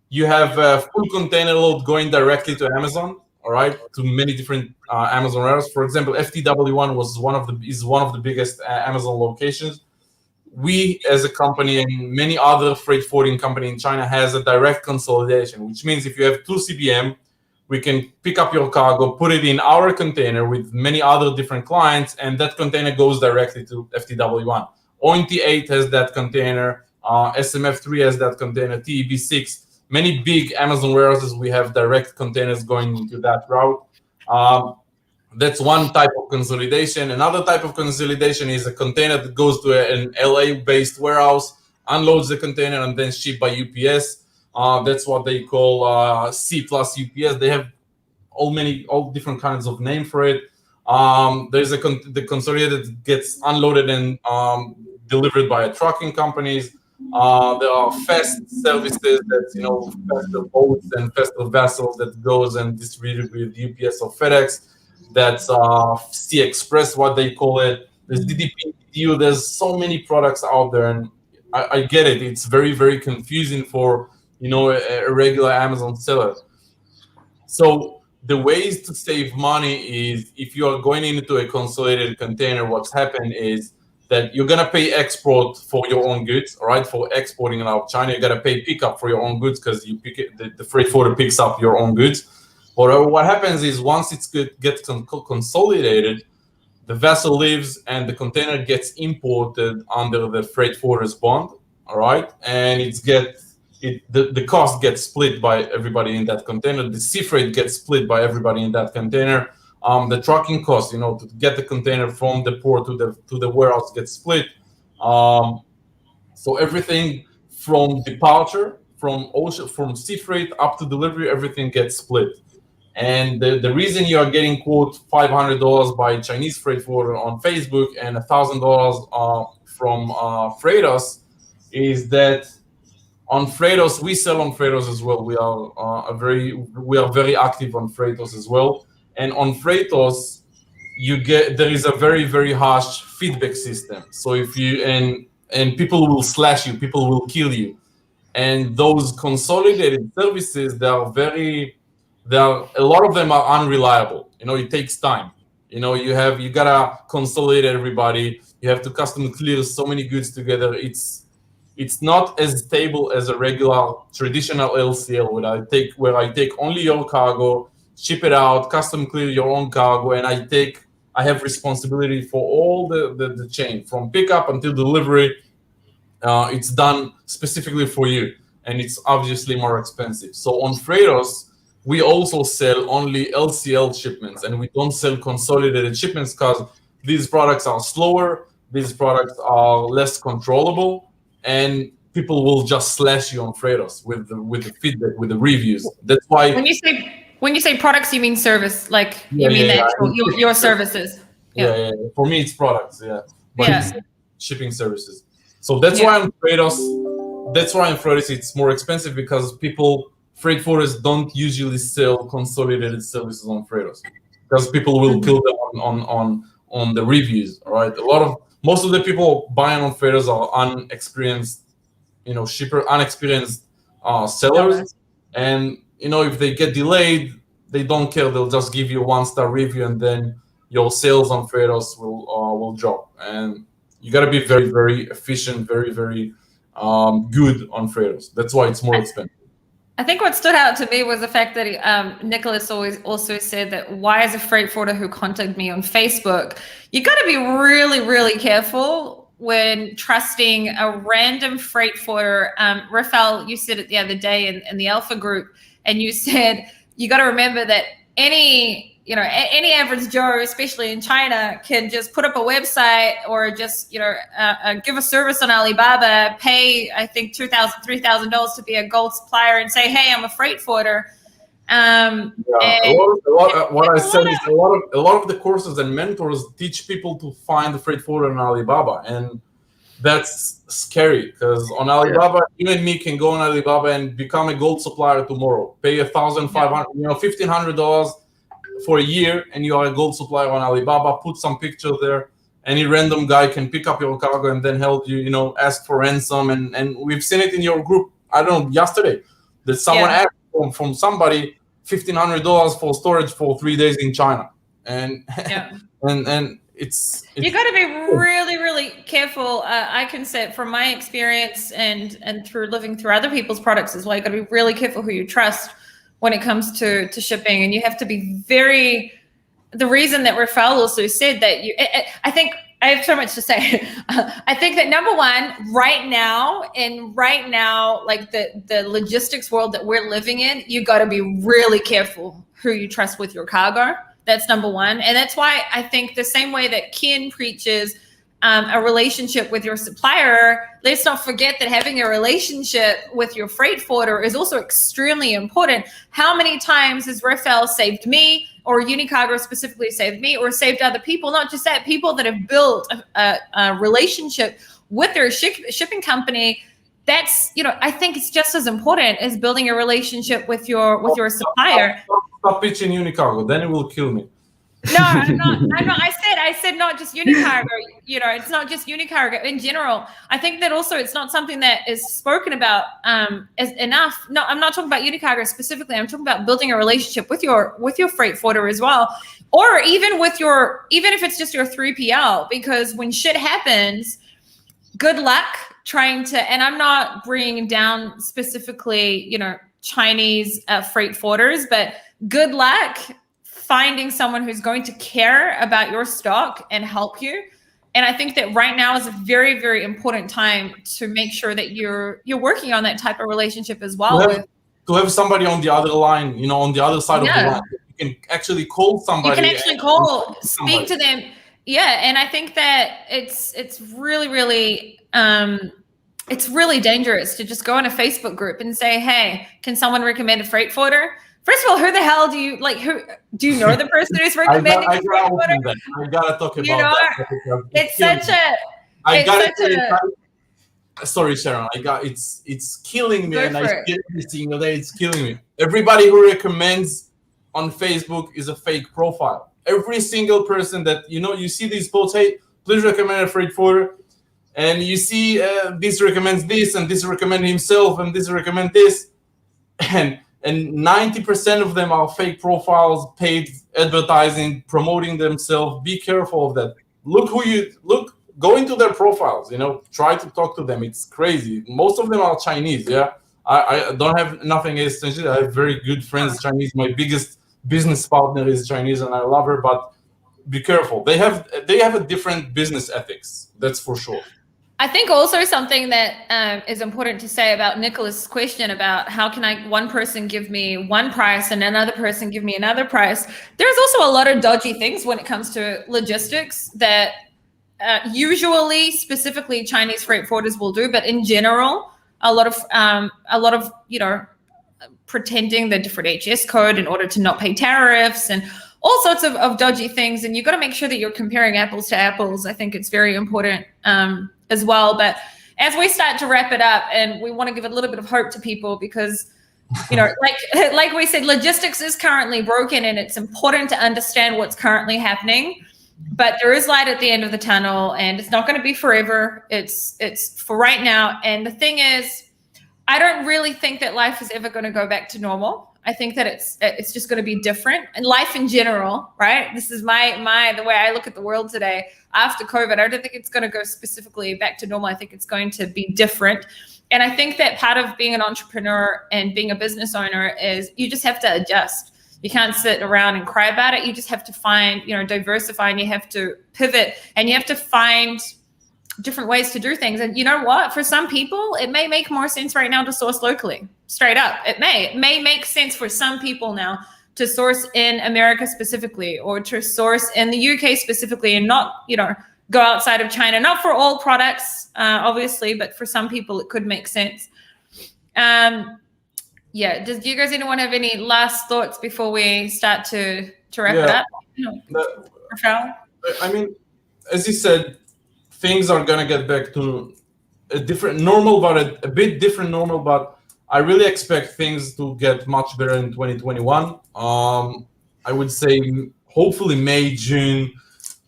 you have a full container load going directly to Amazon, all right, to many different Amazon warehouses. For example, FTW1 is one of the biggest Amazon locations. We, as a company, and many other freight forwarding company in China has a direct consolidation, which means if you have 2 CBM, we can pick up your cargo, put it in our container with many other different clients, and that container goes directly to FTW1. ONT8 has that container, SMF3 has that container, TEB6. Many big Amazon warehouses, we have direct containers going into that route. That's one type of consolidation. Another type of consolidation is a container that goes to an LA-based warehouse, unloads the container, and then shipped by UPS. That's what they call C plus UPS. They have all different kinds of name for it. There's the consolidated gets unloaded and delivered by trucking companies. There are fast services that faster boats and faster vessels that goes and distributed with UPS or FedEx. That's Sea Express, what they call it. There's DDP, DDU. There's so many products out there, and I get it. It's very, very confusing for a regular Amazon seller. So the ways to save money is if you are going into a consolidated container, what's happened is that you're gonna pay export for your own goods, all right? For exporting out of China, you gotta pay pickup for your own goods because you pick it, the freight forwarder picks up your own goods. But what happens is once it gets consolidated, the vessel leaves and the container gets imported under the freight forwarder's bond, all right? And the cost gets split by everybody in that container. The sea freight gets split by everybody in that container. The trucking cost, to get the container from the port to the warehouse gets split. So everything from departure, from sea freight up to delivery, everything gets split. And the reason you are getting quote $500 by Chinese freight forwarder on Facebook and $1,000 from Freightos is that on Freightos, we sell on Freightos as well. We are very active on Freightos as well. And on Freightos, there is a very, very harsh feedback system. So if you and people will slash you, people will kill you. And those consolidated services, a lot of them are unreliable. It takes time. You gotta consolidate everybody. You have to custom clear so many goods together. It's not as stable as a regular traditional LCL where I take only your cargo, ship it out, custom clear your own cargo, and I I have responsibility for all the chain from pickup until delivery. It's done specifically for you, and it's obviously more expensive. So on Freightos, we also sell only LCL shipments, and we don't sell consolidated shipments because these products are slower, these products are less controllable, and people will just slash you on Freightos with the feedback, with the reviews. That's why when you say products, you mean service, like you mean the actual, your services. Yeah. For me, it's products, but Yeah. it's shipping services. So that's why on Freightos, it's more expensive because freight forwarders don't usually sell consolidated services on Freightos because people will kill them on the reviews. All right, most of the people buying on Freightos are unexperienced, unexperienced sellers, and if they get delayed, they don't care. They'll just give you a 1-star review, and then your sales on Freightos will drop. And you got to be very, very efficient, very, very good on Freightos. That's why it's more expensive. I think what stood out to me was the fact that Nicholas also said that why is a freight forwarder who contacted me on Facebook, you got to be really, really careful when trusting a random freight forwarder. Refael, you said it the other day in the Alpha group, and you said you got to remember that any average Joe, especially in China, can just put up a website or just, give a service on Alibaba, pay, I think, $2,000, $3,000 to be a gold supplier and say, hey, I'm a freight forwarder. What I said is a lot of the courses and mentors teach people to find the freight forwarder on Alibaba. And that's scary because on Alibaba, you and me can go on Alibaba and become a gold supplier tomorrow, pay $1,500, $1,500 for a year, and you are a gold supplier on Alibaba. Put some picture there. Any random guy can pick up your cargo and then help you, ask for ransom. And we've seen it in your group. I don't know, yesterday that someone asked from somebody $1,500 for storage for 3 days in China. And and it's you got to be really, really careful. I can say from my experience and through living through other people's products as well, you got to be really careful who you trust when it comes to shipping, and you have to be the reason that Refael also said that I think I have so much to say. I think that number one, right now, like the logistics world that we're living in, you got to be really careful who you trust with your cargo. That's number one. And that's why I think the same way that Kian preaches a relationship with your supplier, let's not forget that having a relationship with your freight forwarder is also extremely important. How many times has Refael saved me, or Unicargo specifically saved me, or saved other people? Not just that, people that have built a relationship with their shipping company. That's, I think it's just as important as building a relationship with your supplier. Stop pitching Unicargo, then it will kill me. No, I'm not. I said not just Unicargo. It's not just Unicargo in general. I think that also it's not something that is spoken about as enough. No, I'm not talking about Unicargo specifically. I'm talking about building a relationship with your freight forwarder as well, or even if it's just your 3PL. Because when shit happens, good luck trying to. And I'm not bringing down specifically, Chinese freight forwarders, but good luck finding someone who's going to care about your stock and help you. And I think that right now is a very, very important time to make sure that you're working on that type of relationship as well. To have somebody on the other line, on the other side of the line, you can actually call somebody. You can actually speak to them. Yeah, and I think that it's really, really it's really dangerous to just go on a Facebook group and say, hey, can someone recommend a freight forwarder? First of all, who the hell do you know the person who's recommending a freight forwarder? I gotta talk about that. Sorry, Sharon. It's killing me, and I see it every single day. It's killing me. Everybody who recommends on Facebook is a fake profile. Every single person that you see these posts, hey, please recommend a freight forwarder, and you see this recommends this, and this recommend himself, and this recommend this, and 90% of them are fake profiles, paid advertising, promoting themselves. Be careful of that. Go into their profiles, try to talk to them. It's crazy. Most of them are Chinese. Yeah. I don't have nothing against Chinese. I have very good friends Chinese. My biggest business partner is Chinese and I love her, but be careful. They have a different business ethics. That's for sure. I think also something that is important to say about Nicholas' question about how can one person give me one price and another person give me another price. There's also a lot of dodgy things when it comes to logistics that usually, specifically Chinese freight forwarders will do, but in general, a lot of pretending the different HS code in order to not pay tariffs and all sorts of dodgy things. And you've got to make sure that you're comparing apples to apples. I think it's very important as well. But as we start to wrap it up, and we want to give a little bit of hope to people because, like we said, logistics is currently broken and it's important to understand what's currently happening. But there is light at the end of the tunnel and it's not going to be forever. It's for right now. And the thing is, I don't really think that life is ever going to go back to normal. I think that it's just going to be different, and life in general, right? This is the way I look at the world today after COVID. I don't think it's going to go specifically back to normal. I think it's going to be different. And I think that part of being an entrepreneur and being a business owner is you just have to adjust. You can't sit around and cry about it. You just have to find, diversify, and you have to pivot, and you have to find different ways to do things. And you know what? For some people, it may make more sense right now to source locally. Straight up, it may make sense for some people now to source in America specifically, or to source in the UK specifically, and not, go outside of China. Not for all products, obviously, but for some people it could make sense. Yeah. Do you guys anyone have any last thoughts before we start to wrap it up? Refael? I mean, as you said, things are gonna get back to a different normal, but a bit different normal. But I really expect things to get much better in 2021. I would say hopefully May, June,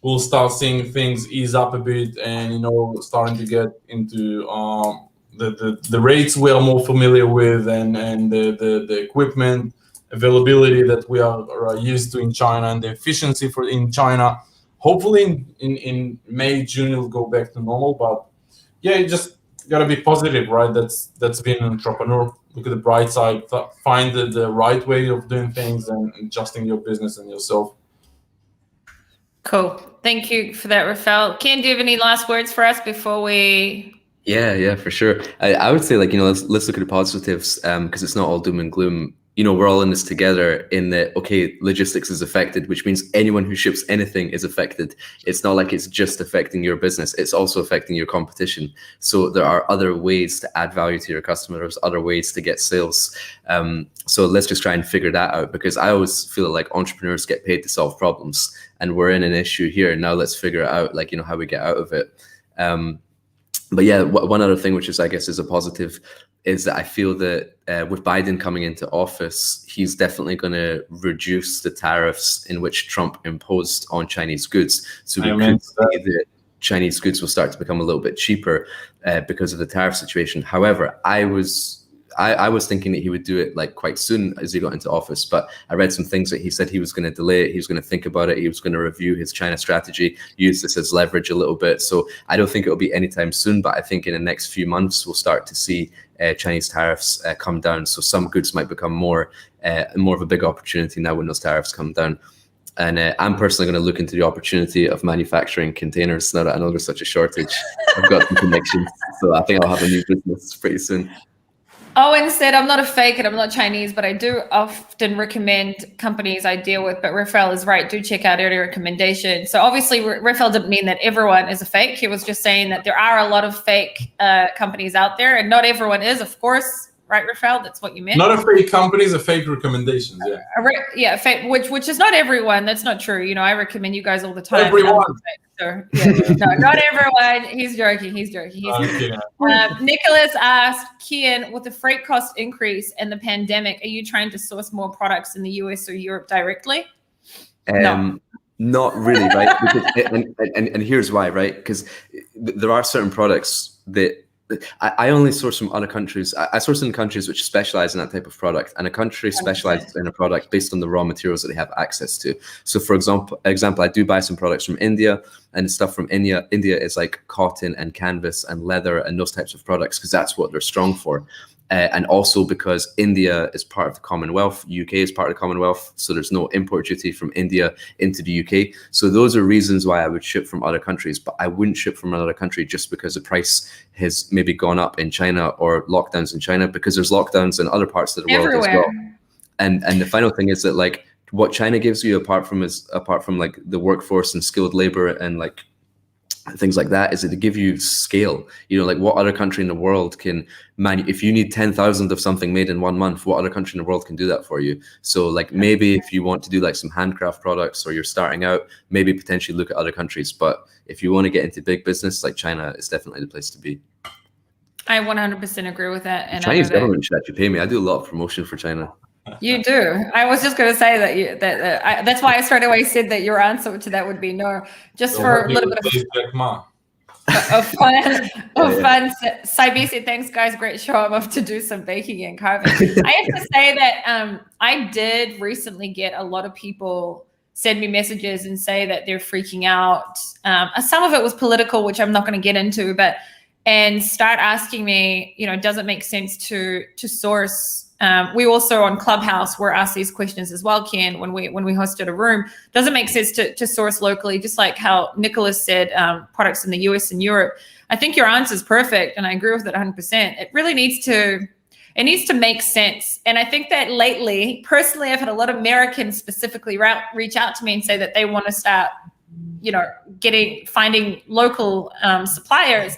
we'll start seeing things ease up a bit, and starting to get into the rates we are more familiar with, and the equipment availability that we are used to in China, and the efficiency in China. Hopefully in May, June, it'll go back to normal. But yeah, you just gotta be positive, right? That's being an entrepreneur. Look at the bright side, find the right way of doing things and adjusting your business and yourself. Cool. Thank you for that, Refael. Kian, do you have any last words for us before we? Yeah, for sure. I would say let's look at the positives, because it's not all doom and gloom. We're all in this together in that, okay, logistics is affected, which means anyone who ships anything is affected. It's not like it's just affecting your business. It's also affecting your competition. So there are other ways to add value to your customers, other ways to get sales. So let's just try and figure that out, because I always feel like entrepreneurs get paid to solve problems, and we're in an issue here. Now let's figure out how we get out of it. But yeah, one other thing, which is, I guess, is a positive, is that I feel that with Biden coming into office, he's definitely going to reduce the tariffs in which Trump imposed on Chinese goods. So we could see that Chinese goods will start to become a little bit cheaper because of the tariff situation. However, I was thinking that he would do it quite soon as he got into office, but I read some things that he said he was going to delay it. He was going to think about it. He was going to review his China strategy, use this as leverage a little bit. So I don't think it'll be anytime soon, but I think in the next few months, we'll start to see Chinese tariffs come down. So some goods might become more of a big opportunity now when those tariffs come down. And I'm personally going to look into the opportunity of manufacturing containers now that I know there's such a shortage. I've got some connections, so I think I'll have a new business pretty soon. Owen said, I'm not a fake and I'm not Chinese, but I do often recommend companies I deal with. But Refael is right. Do check out early recommendations. So obviously, Refael didn't mean that everyone is a fake. He was just saying that there are a lot of fake companies out there, and not everyone is, of course. Right, Refael? That's what you meant. Not a fake companies, a fake recommendations. Yeah. Fake, which is not everyone. That's not true. I recommend you guys all the time. Everyone. So, no, not everyone. He's joking. Nicholas asked, Kian, with the freight cost increase and the pandemic, are you trying to source more products in the US or Europe directly? No. Not really, right? Because, and here's why, right? Because there are certain products that I only source from other countries. I source in countries which specialize in that type of product, and a country specializes in a product based on the raw materials that they have access to. So for example, I do buy some products from India, and stuff from India. India is like cotton and canvas and leather and those types of products, because that's what they're strong for. and also because India is part of the Commonwealth, UK is part of the Commonwealth, so there's no import duty from India into the UK. So those are reasons why I would ship from other countries, but I wouldn't ship from another country just because the price has maybe gone up in China or lockdowns in China, because there's lockdowns in other parts of the world as well. And the final thing is that like what China gives you apart from like the workforce and skilled labor and like things like that, is that they give you scale. You know, like what other country in the world can if you need 10,000 of something made in 1 month, what other country in the world can do that for you? So like maybe if you want to do like some handcraft products or you're starting out, maybe potentially look at other countries. But if you want to get into big business, like China is definitely the place to be. I 100% agree with that. And Chinese government should actually pay me. I do a lot of promotion for China. You do. I was just going to say that that's why I straight away said that your answer to that would be no, just for a little bit of fun. Cybe said, thanks guys, great show. I'm off to do some baking and carving. I have to say that I did recently get a lot of people send me messages and say that they're freaking out. Some of it was political, which I'm not going to get into, and start asking me, you know, does it make sense to source? We also on Clubhouse were asked these questions as well, Kian, when we hosted a room. Does it make sense to source locally? Just like how Nicholas said, products in the US and Europe. I think your answer is perfect, and I agree with it 100%. It really needs to make sense. And I think that lately, personally, I've had a lot of Americans specifically reach out to me and say that they want to start, you know, finding local suppliers.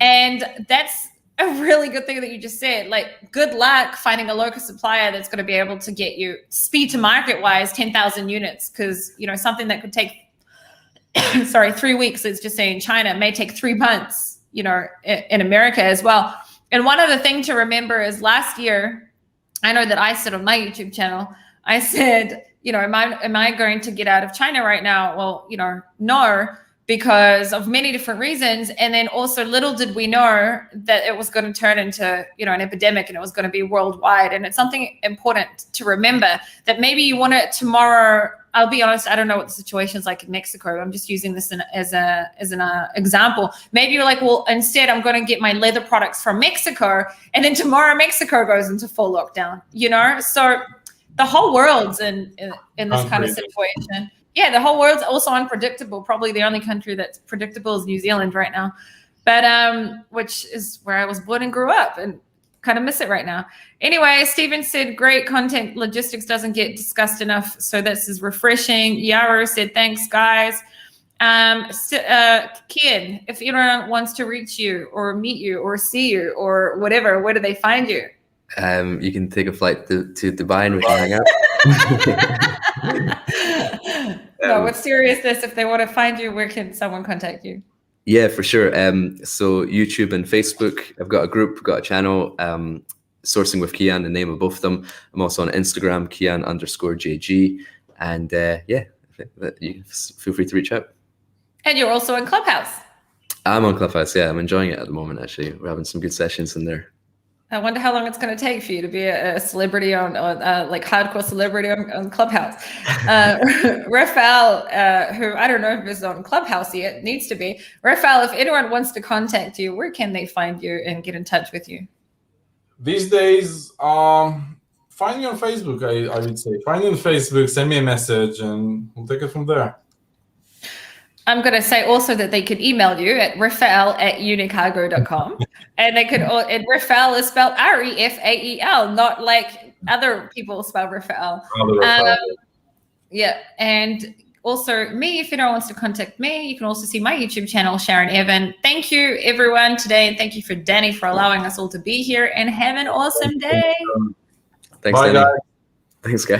And that's a really good thing that you just said. Like, good luck finding a local supplier that's going to be able to get you speed to market wise 10,000 units, because, you know, something that could take 3 weeks, let's just say in China, may take 3 months, you know, in America as well. And one other thing to remember is last year, I know that I said on my YouTube channel, I said, you know, am I going to get out of China right now? Well, you know, no, because of many different reasons. And then also little did we know that it was going to turn into, you know, an epidemic, and it was going to be worldwide. And it's something important to remember that maybe you want it tomorrow. I'll be honest, I don't know what the situation is like in Mexico. I'm just using this as an example. Maybe you're like, well, instead I'm going to get my leather products from Mexico, and then tomorrow Mexico goes into full lockdown, you know? So the whole world's in this kind of situation. Yeah, the whole world's also unpredictable. Probably the only country that's predictable is New Zealand right now, but which is where I was born and grew up, and kind of miss it right now. Anyway, Steven said, great content. Logistics doesn't get discussed enough, so this is refreshing. Yaro said, thanks, guys. Kian, if anyone wants to reach you or meet you or see you or whatever, where do they find you? You can take a flight to Dubai and we can hang out. No, with seriousness, if they want to find you, where can someone contact you? Yeah, for sure. So YouTube and Facebook, I've got a group, got a channel, Sourcing with Kian, the name of both of them. I'm also on Instagram, Kian_JG. And yeah, I think that you feel free to reach out. And you're also on Clubhouse. I'm on Clubhouse, yeah. I'm enjoying it at the moment, actually. We're having some good sessions in there. I wonder how long it's going to take for you to be a celebrity on like hardcore celebrity on Clubhouse. Refael, who I don't know if is on Clubhouse yet, needs to be. Refael, if anyone wants to contact you, where can they find you and get in touch with you? These days, find me on Facebook, I would say. Find me on Facebook, send me a message, and we'll take it from there. I'm going to say also that they could email you at refael@unicargo.com. And they could, and Refael is spelled Refael, not like other people spell Refael. Yeah. And also me, if anyone wants to contact me, you can also see my YouTube channel, Sharon Evan. Thank you, everyone, today. And thank you for Danny for allowing us all to be here, and have an awesome day. Thanks, Bye, Danny. guys. Thanks, guys.